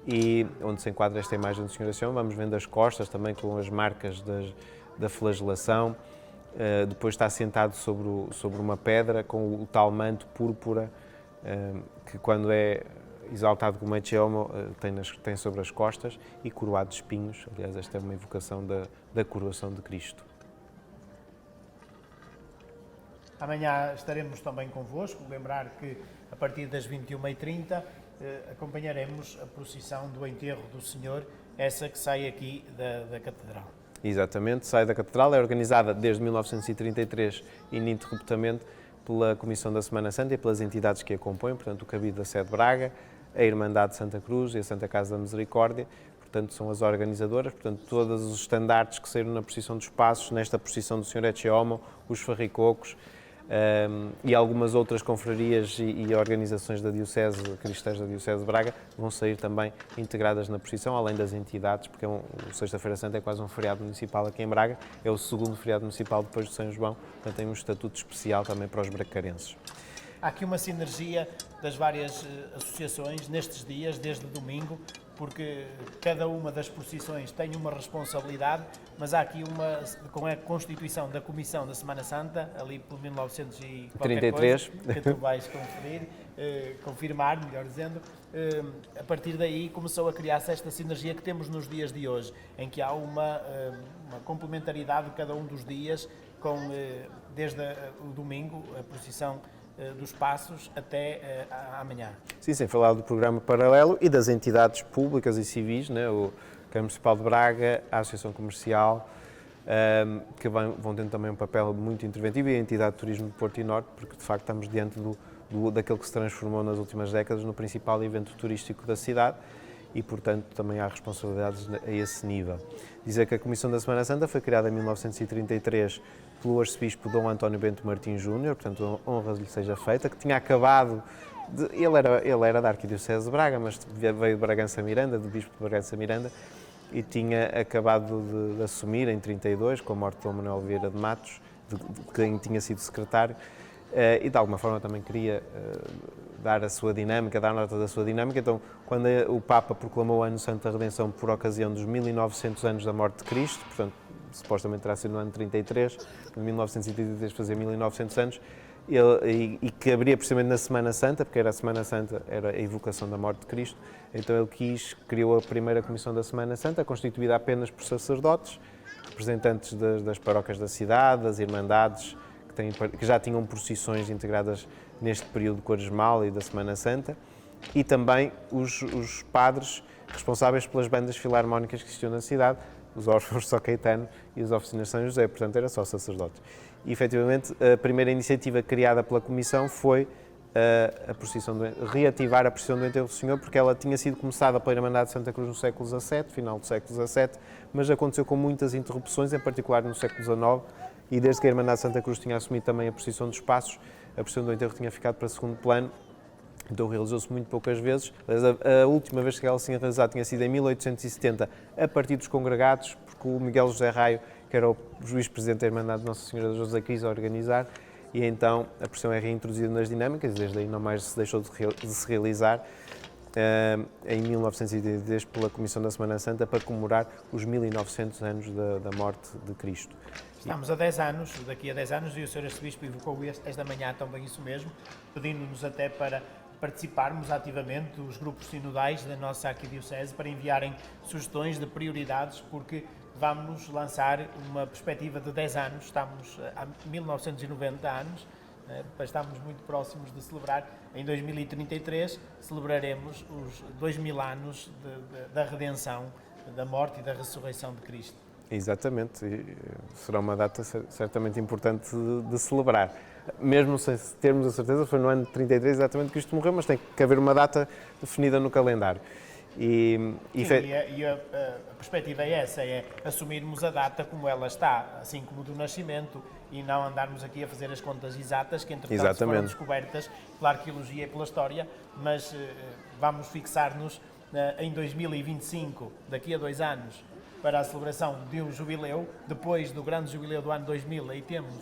e onde se enquadra esta imagem do Senhor Ecce Homo. Vamos vendo as costas também com as marcas da flagelação. Depois está sentado sobre uma pedra com o tal manto púrpura, que quando é exaltado como Ecce Homo tem sobre as costas, e coroado de espinhos. Aliás, esta é uma evocação da coroação de Cristo. Amanhã estaremos também convosco. Lembrar que a partir das 21h30 acompanharemos a procissão do enterro do Senhor, essa que sai aqui da Catedral. Exatamente, sai da Catedral, é organizada desde 1933 ininterruptamente pela Comissão da Semana Santa e pelas entidades que a compõem, portanto o Cabido da Sé de Braga, a Irmandade de Santa Cruz e a Santa Casa da Misericórdia, portanto são as organizadoras, portanto todos os estandartes que saíram na procissão dos Passos, nesta procissão do Senhor Ecce Homo, os farricocos, e algumas outras confrarias e organizações da Diocese, cristãs da Diocese de Braga, vão sair também integradas na procissão, além das entidades, porque o Sexta-feira Santa é quase um feriado municipal aqui em Braga, é o segundo feriado municipal depois de São João, portanto tem um estatuto especial também para os bracarenses. Há aqui uma sinergia das várias associações nestes dias, desde domingo, porque cada uma das procissões tem uma responsabilidade, mas há aqui com a constituição da Comissão da Semana Santa, ali por 1933, que tu vais confirmar, melhor dizendo, a partir daí começou a criar-se esta sinergia que temos nos dias de hoje, em que há uma complementaridade de cada um dos dias, desde o domingo, a procissão dos Passos até amanhã. Sim, sem falar do programa paralelo e das entidades públicas e civis, né? O Câmara Municipal de Braga, a Associação Comercial, que vão tendo também um papel muito interventivo, e a Entidade de Turismo de Porto e Norte, porque de facto estamos diante daquele que se transformou nas últimas décadas no principal evento turístico da cidade, e, portanto, também há responsabilidades a esse nível. Dizer que a Comissão da Semana Santa foi criada em 1933 pelo arcebispo Dom António Bento Martins Júnior, portanto, honra lhe seja feita, que tinha acabado ele era da Arquidiocese de Braga, mas veio de Bragança Miranda, do bispo de Bragança Miranda, e tinha acabado de assumir em 32, com a morte de Dom Manuel Vieira de Matos, de quem tinha sido secretário, e de alguma forma também queria dar a sua dinâmica, dar nota da sua dinâmica. Então, quando o Papa proclamou o Ano Santo da Redenção por ocasião dos 1900 anos da morte de Cristo, portanto, supostamente terá sido no ano 33, em 1933 fazia 1900 anos, e que abria precisamente na Semana Santa, porque era a Semana Santa, era a evocação da morte de Cristo, então ele criou a primeira Comissão da Semana Santa, constituída apenas por sacerdotes, representantes das paróquias da cidade, das irmandades, que já tinham procissões integradas neste período quaresmal e da Semana Santa, e também os padres responsáveis pelas bandas filarmónicas que existiam na cidade, os órfãos de São Caetano e as oficinas de São José, portanto era só sacerdotes. E efetivamente a primeira iniciativa criada pela Comissão foi reativar a procissão do Enterro do Senhor, porque ela tinha sido começada pela Irmandade de Santa Cruz no século XVII, final do século XVII, mas aconteceu com muitas interrupções, em particular no século XIX, e desde que a Irmandade de Santa Cruz tinha assumido também a procissão dos Passos, a procissão do Enterro tinha ficado para segundo plano, então realizou-se muito poucas vezes. A última vez que ela se tinha realizado tinha sido em 1870, a partir dos congregados, porque o Miguel José Raio, que era o juiz-presidente da Irmandade de Nossa Senhora de José, quis organizar, e então a procissão é reintroduzida nas dinâmicas, e desde aí não mais se deixou de se realizar, em 1983 pela Comissão da Semana Santa, para comemorar os 1900 anos da morte de Cristo. Estamos a 10 anos, daqui a 10 anos, e o Sr. Arcebispo evocou esta manhã também isso mesmo, pedindo-nos até para participarmos ativamente dos grupos sinodais da nossa arquidiocese para enviarem sugestões de prioridades, porque vamos lançar uma perspectiva de 10 anos, estamos a 1990 anos, estamos muito próximos de celebrar. Em 2033 celebraremos os 2000 anos da redenção, da morte e da ressurreição de Cristo. Exatamente, e será uma data certamente importante de celebrar. Mesmo sem termos a certeza, foi no ano de 33 exatamente que Cristo morreu, mas tem que haver uma data definida no calendário. A perspectiva é essa, é assumirmos a data como ela está, assim como do nascimento, e não andarmos aqui a fazer as contas exatas, que entretanto foram descobertas pela arqueologia e pela história, mas vamos fixar-nos em 2025, daqui a 2 anos, para a celebração de um jubileu. Depois do grande jubileu do ano 2000, aí temos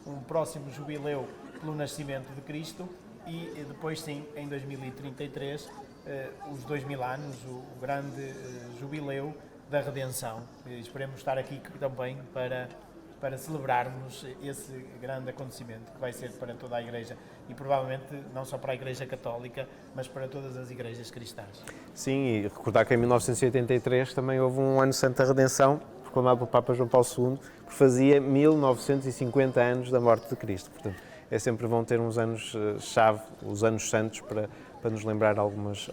um próximo jubileu pelo nascimento de Cristo, e depois sim, em 2033, os 2000 anos, o grande jubileu da redenção. E esperemos estar aqui também para celebrarmos esse grande acontecimento que vai ser para toda a Igreja e provavelmente não só para a Igreja Católica, mas para todas as igrejas cristãs. Sim, e recordar que em 1983 também houve um ano santo da redenção, proclamado pelo Papa João Paulo II, que fazia 1950 anos da morte de Cristo. Portanto, é sempre bom ter uns anos-chave, os anos santos, para nos lembrar alguns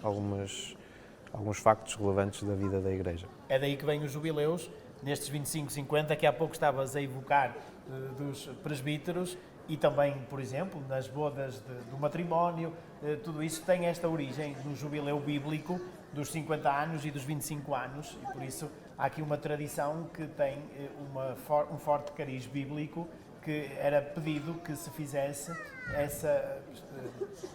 factos relevantes da vida da Igreja. É daí que vêm os jubileus, nestes 25, 50, que há pouco estavas a evocar dos presbíteros e também, por exemplo, nas bodas do matrimónio, tudo isso tem esta origem no jubileu bíblico dos 50 anos e dos 25 anos e por isso há aqui uma tradição que tem um forte cariz bíblico que era pedido que se fizesse essa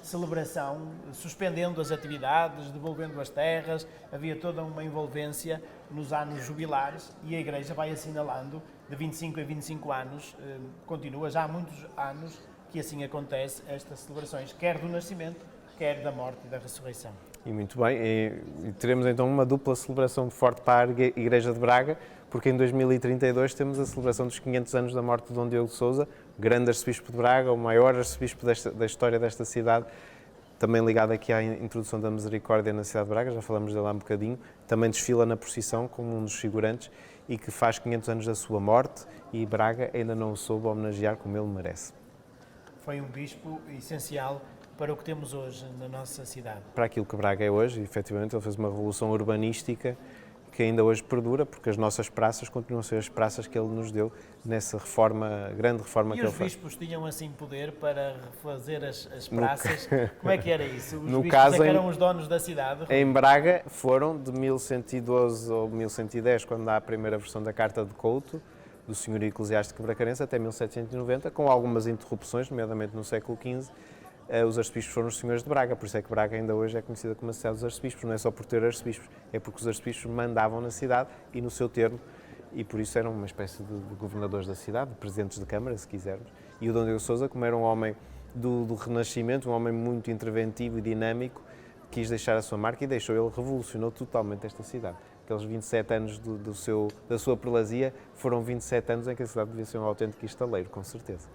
celebração, suspendendo as atividades, devolvendo as terras, havia toda uma envolvência nos anos jubilares e a Igreja vai assinalando de 25 em 25 anos, continua já há muitos anos que assim acontece estas celebrações, quer do nascimento, quer da morte e da ressurreição. E muito bem, e teremos então uma dupla celebração forte para a Igreja de Braga, porque em 2032 temos a celebração dos 500 anos da morte de Dom Diogo de Sousa, grande arcebispo de Braga, o maior arcebispo da história desta cidade, também ligado aqui à introdução da Misericórdia na cidade de Braga, já falamos dele há um bocadinho, também desfila na procissão como um dos figurantes e que faz 500 anos da sua morte e Braga ainda não o soube homenagear como ele merece. Foi um bispo essencial para o que temos hoje na nossa cidade. Para aquilo que Braga é hoje, efetivamente, ele fez uma revolução urbanística que ainda hoje perdura, porque as nossas praças continuam a ser as praças que ele nos deu nessa grande reforma que ele fez. E os bispos tinham assim poder para refazer as praças? Como é que era isso? Os no bispos caso, eram os donos da cidade? Em Braga foram de 1112 ou 1110, quando há a primeira versão da Carta de Couto, do senhorio eclesiástico bracarense, até 1790, com algumas interrupções, nomeadamente no século XV, os arcebispos foram os senhores de Braga, por isso é que Braga ainda hoje é conhecida como a cidade dos arcebispos, não é só por ter arcebispos, é porque os arcebispos mandavam na cidade e no seu termo, e por isso eram uma espécie de governadores da cidade, de presidentes de câmara, se quisermos. E o Dom Diogo de Sousa, como era um homem do Renascimento, um homem muito interventivo e dinâmico, quis deixar a sua marca e ele revolucionou totalmente esta cidade. Aqueles 27 anos da sua prelazia foram 27 anos em que a cidade devia ser um autêntico estaleiro, com certeza.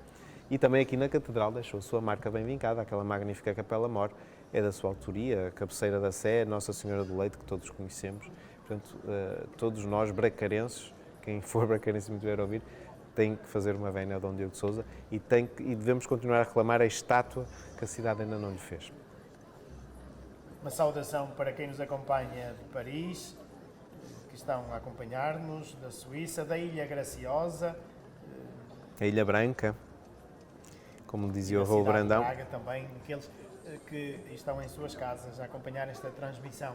E também aqui na Catedral deixou a sua marca bem vincada, aquela magnífica Capela-Mor, é da sua autoria, a cabeceira da Sé, Nossa Senhora do Leite, que todos conhecemos. Portanto, todos nós, bracarenses, quem for bracarense e me tiver a ouvir, tem que fazer uma vénia a Dom Diogo de Sousa e devemos continuar a reclamar a estátua que a cidade ainda não lhe fez. Uma saudação para quem nos acompanha de Paris, que estão a acompanhar-nos, da Suíça, da Ilha Graciosa. A Ilha Branca, como dizia o Raul Brandão. Braga também, aqueles que estão em suas casas a acompanhar esta transmissão.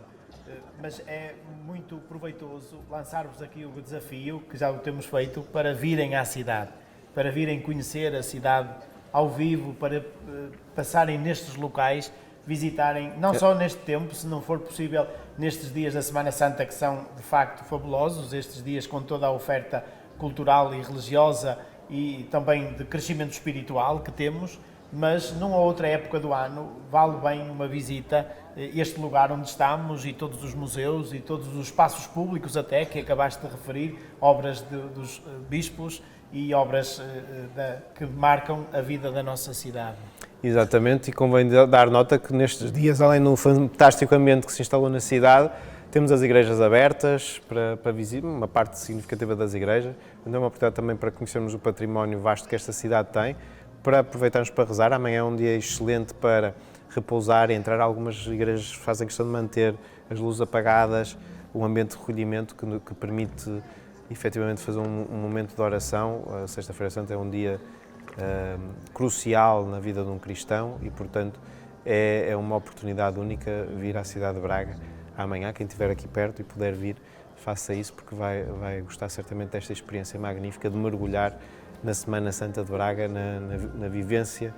Mas é muito proveitoso lançar-vos aqui o desafio, que já o temos feito, para virem à cidade, para virem conhecer a cidade ao vivo, para passarem nestes locais, visitarem, não só neste tempo, se não for possível, nestes dias da Semana Santa, que são de facto fabulosos, estes dias com toda a oferta cultural e religiosa e também de crescimento espiritual que temos, mas numa outra época do ano vale bem uma visita a este lugar onde estamos e todos os museus e todos os espaços públicos até, que acabaste de referir, obras dos bispos e obras que marcam a vida da nossa cidade. Exatamente, e convém dar nota que nestes dias, além do fantástico ambiente que se instalou na cidade, temos as igrejas abertas para visitar, uma parte significativa das igrejas, então é uma oportunidade também para conhecermos o património vasto que esta cidade tem, para aproveitarmos para rezar. Amanhã é um dia excelente para repousar e entrar. Algumas igrejas fazem questão de manter as luzes apagadas, um ambiente de recolhimento que permite efetivamente fazer um momento de oração. A Sexta-feira Santa é um dia crucial na vida de um cristão e, portanto, é uma oportunidade única vir à cidade de Braga amanhã. Quem estiver aqui perto e puder vir, faça isso, porque vai gostar certamente desta experiência magnífica de mergulhar na Semana Santa de Braga, na vivência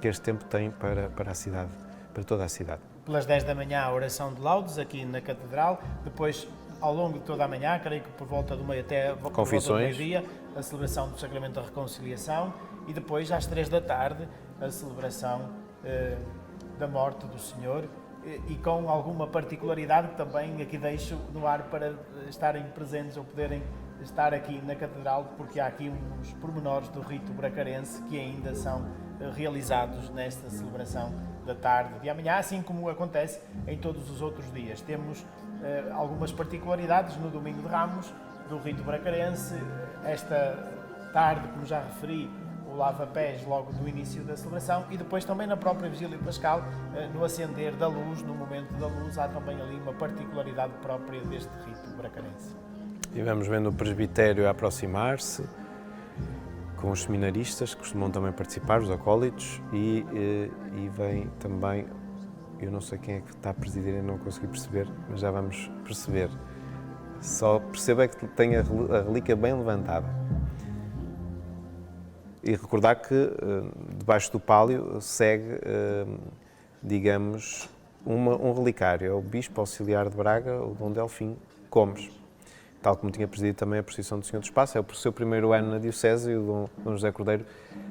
que este tempo tem para a cidade, para toda a cidade. Pelas 10 da manhã a oração de laudes aqui na Catedral, depois ao longo de toda a manhã, creio que por volta do meio até por volta do meio-dia, a celebração do Sacramento da Reconciliação e depois às 3 da tarde a celebração da morte do Senhor e com alguma particularidade que também aqui deixo no ar para estarem presentes ou poderem estar aqui na Catedral, porque há aqui uns pormenores do rito bracarense que ainda são realizados nesta celebração da tarde de amanhã, assim como acontece em todos os outros dias. Temos algumas particularidades no Domingo de Ramos do rito bracarense. Esta tarde, como já referi, o lava-pés logo no início da celebração, e depois também na própria Vigília Pascal, no acender da luz, no momento da luz, há também ali uma particularidade própria deste rito bracarense. E vamos vendo o presbitério a aproximar-se, com os seminaristas, que costumam também participar, os acólitos, e vem também, eu não sei quem é que está a presidir, eu não consegui perceber, mas já vamos perceber. Só percebo é que tem a relíquia bem levantada. E recordar que debaixo do pálio segue, digamos, um relicário, é o Bispo Auxiliar de Braga, o Dom Delfim Gomes. Tal como tinha presidido também a procissão do Senhor do Espaço, é o seu primeiro ano na Diocese, e o Dom José Cordeiro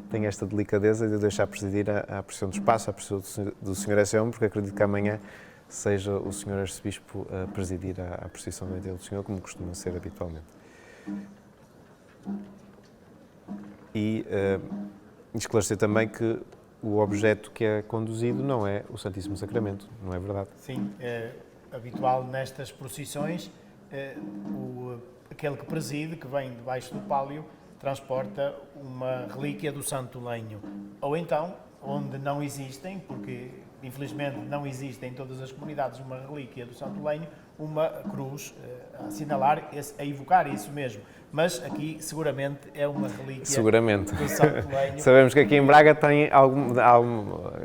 tem esta delicadeza de deixar presidir a procissão do Espaço, a procissão do Senhor S.A., porque acredito que amanhã seja o Senhor Arcebispo a presidir a procissão do Enterro do Senhor, como costuma ser habitualmente. E esclarecer também que o objeto que é conduzido não é o Santíssimo Sacramento, não é verdade? Sim, é habitual nestas procissões, aquele que preside, que vem debaixo do pálio, transporta uma relíquia do Santo Lenho. Ou então, onde não existem, porque infelizmente não existe em todas as comunidades uma relíquia do Santo Lenho, uma cruz a assinalar, a evocar isso mesmo. Mas aqui seguramente é uma relíquia do Santo Lenho. Sabemos que aqui em Braga tem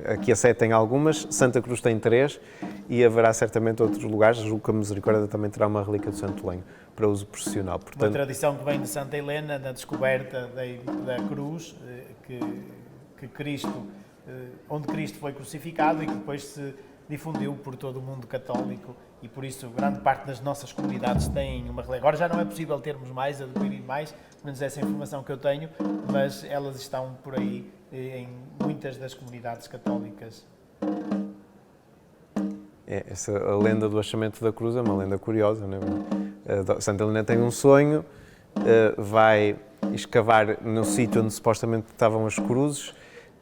aqui a Sé tem algumas, Santa Cruz tem 3 e haverá certamente outros lugares. Julgo que a Misericórdia também terá uma relíquia do Santo Lenho para uso profissional. Portanto, uma tradição que vem de Santa Helena, na descoberta da cruz, que Cristo, onde Cristo foi crucificado e que depois se difundiu por todo o mundo católico, e por isso grande parte das nossas comunidades tem uma relíquia. Agora já não é possível termos mais, adquirir mais, pelo menos essa informação que eu tenho, mas elas estão por aí em muitas das comunidades católicas. A lenda do achamento da cruz é uma lenda curiosa, não é? Santa Helena tem um sonho, vai escavar no sítio onde supostamente estavam as cruzes,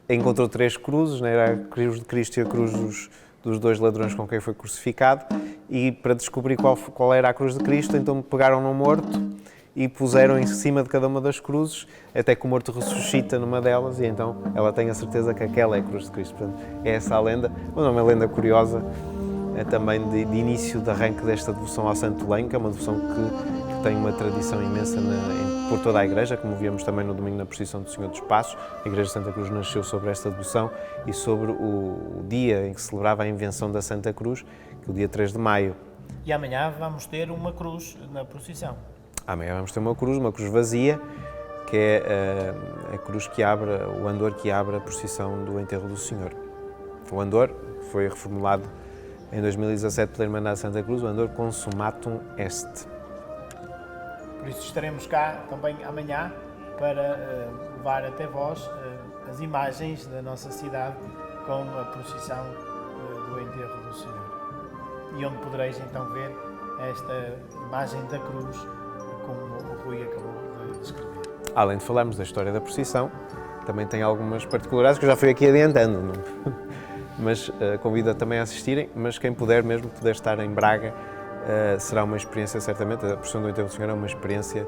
encontrou 3 cruzes, né? Era a cruz de Cristo e a cruz dos 2 ladrões com quem foi crucificado, e para descobrir qual era a cruz de Cristo, então pegaram no morto e puseram em cima de cada uma das cruzes, até que o morto ressuscita numa delas, e então ela tem a certeza que aquela é a cruz de Cristo. Portanto, é essa a lenda, mas é uma lenda curiosa, também de início de arranque desta devoção ao Santo Lenho, que é uma devoção que tem uma tradição imensa por toda a Igreja, como víamos também no domingo na procissão do Senhor dos Passos. A Igreja de Santa Cruz nasceu sobre esta devoção e sobre o dia em que se celebrava a invenção da Santa Cruz, que é o dia 3 de maio. E amanhã vamos ter uma cruz na procissão. Amanhã vamos ter uma cruz vazia, que é a cruz que abre, o andor que abre a procissão do Enterro do Senhor. O andor foi reformulado em 2017 pela Irmandade Santa Cruz, o andor Consumatum Est. Por isso estaremos cá também amanhã para levar até vós as imagens da nossa cidade com a procissão do Enterro do Senhor. E onde podereis então ver esta imagem da cruz, como o Rui acabou de descrever. Além de falarmos da história da procissão, também tem algumas particularidades que eu já fui aqui adiantando, não? Mas convido também a assistirem, mas quem puder mesmo, puder estar em Braga, será uma experiência, certamente, a procissão do Enterro do Senhor é uma experiência,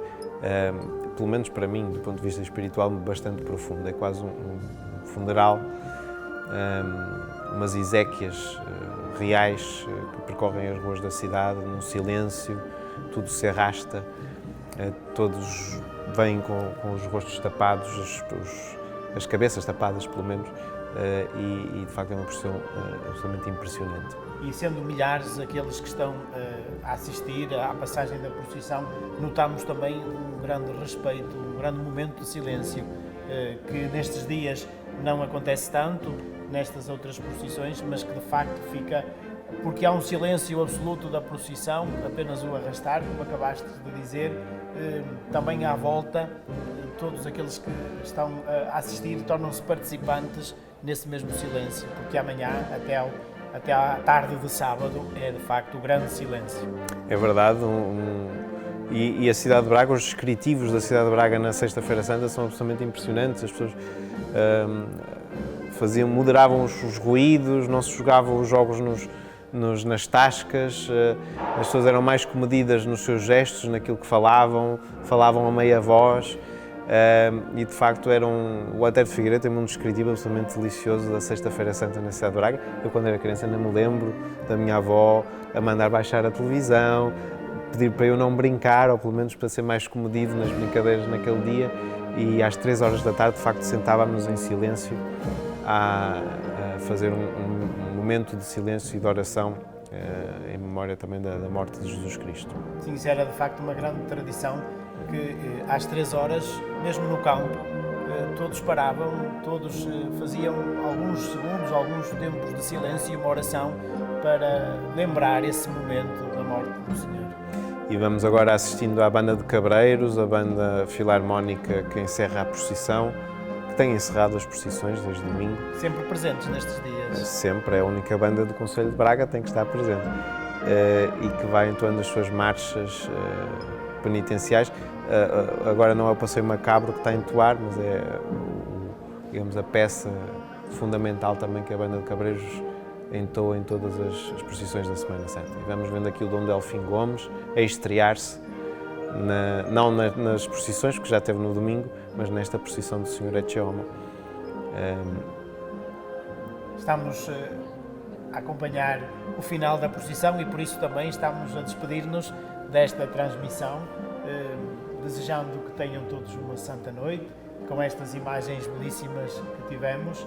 pelo menos para mim, do ponto de vista espiritual, bastante profunda. É quase um funeral, umas exéquias reais que percorrem as ruas da cidade, num silêncio, tudo se arrasta, todos vêm com os rostos tapados, as cabeças tapadas, pelo menos, e de facto é uma procissão absolutamente impressionante. E sendo milhares aqueles que estão a assistir à passagem da procissão, notamos também um grande respeito, um grande momento de silêncio, que nestes dias não acontece tanto, nestas outras procissões, mas que de facto fica, porque há um silêncio absoluto da procissão, apenas o arrastar, como acabaste de dizer, também à volta, todos aqueles que estão a assistir tornam-se participantes nesse mesmo silêncio, porque amanhã, até ao até à tarde de sábado é de facto o grande silêncio. É verdade. E a cidade de Braga, os descritivos da cidade de Braga na Sexta-feira Santa são absolutamente impressionantes. As pessoas moderavam os ruídos, não se jogavam os jogos nas tascas, as pessoas eram mais comedidas nos seus gestos, naquilo que falavam a meia voz. E de facto o Otero de Figueiredo tem um descritivo absolutamente delicioso da Sexta-feira Santa na cidade de Braga. Eu, quando era criança, ainda me lembro da minha avó a mandar baixar a televisão, pedir para eu não brincar, ou pelo menos para ser mais comedido nas brincadeiras naquele dia, e às 3 horas da tarde, de facto, sentávamos em silêncio a fazer um momento de silêncio e de oração em memória também da morte de Jesus Cristo. Sim, isso era de facto uma grande tradição, que às 3 horas, mesmo no campo, todos paravam, todos faziam alguns segundos, alguns tempos de silêncio e uma oração para lembrar esse momento da morte do Senhor. E vamos agora assistindo à banda de Cabreiros, a banda filarmónica que encerra a procissão, que tem encerrado as procissões desde domingo. Sempre presentes nestes dias. Sempre, é a única banda do Concelho de Braga, tem que estar presente. E que vai entoando as suas marchas penitenciais. Agora não é o Passeio Macabro que está a entoar, mas é, digamos, a peça fundamental também que a banda de Cabreiros entoa em todas as procissões da Semana Santa. E vamos vendo aqui o Dom Delfim Gomes a estrear-se, não nas procissões, que já teve no domingo, mas nesta procissão do Senhor Ecce Homo. Estamos a acompanhar o final da procissão e por isso também estamos a despedir-nos desta transmissão, desejando que tenham todos uma santa noite, com estas imagens belíssimas que tivemos.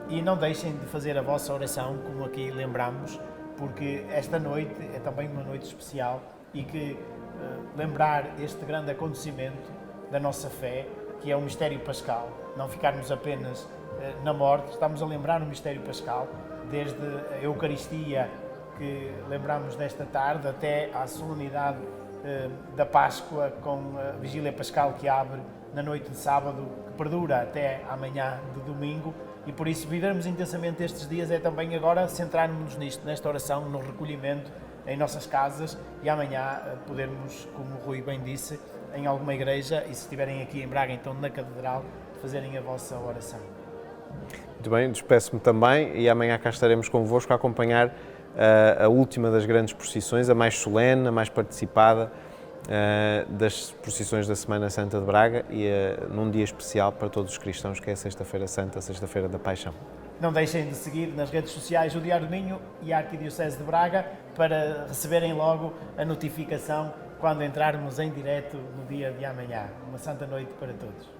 E não deixem de fazer a vossa oração, como aqui lembramos, porque esta noite é também uma noite especial e que lembrar este grande acontecimento da nossa fé, que é o mistério pascal, não ficarmos apenas na morte, estamos a lembrar o mistério pascal, desde a Eucaristia que lembramos desta tarde até à solenidade da Páscoa, com a Vigília Pascal que abre na noite de sábado, que perdura até amanhã de domingo. E por isso vivermos intensamente estes dias é também agora centrarmos-nos nisto, nesta oração, no recolhimento em nossas casas e amanhã podermos, como o Rui bem disse, em alguma igreja e se estiverem aqui em Braga, então na Catedral, fazerem a vossa oração. Muito bem, despeço-me também e amanhã cá estaremos convosco a acompanhar a última das grandes procissões, a mais solene, a mais participada das procissões da Semana Santa de Braga e num dia especial para todos os cristãos, que é a Sexta-feira Santa, a Sexta-feira da Paixão. Não deixem de seguir nas redes sociais o Diário do Minho e a Arquidiocese de Braga para receberem logo a notificação quando entrarmos em direto no dia de amanhã. Uma santa noite para todos.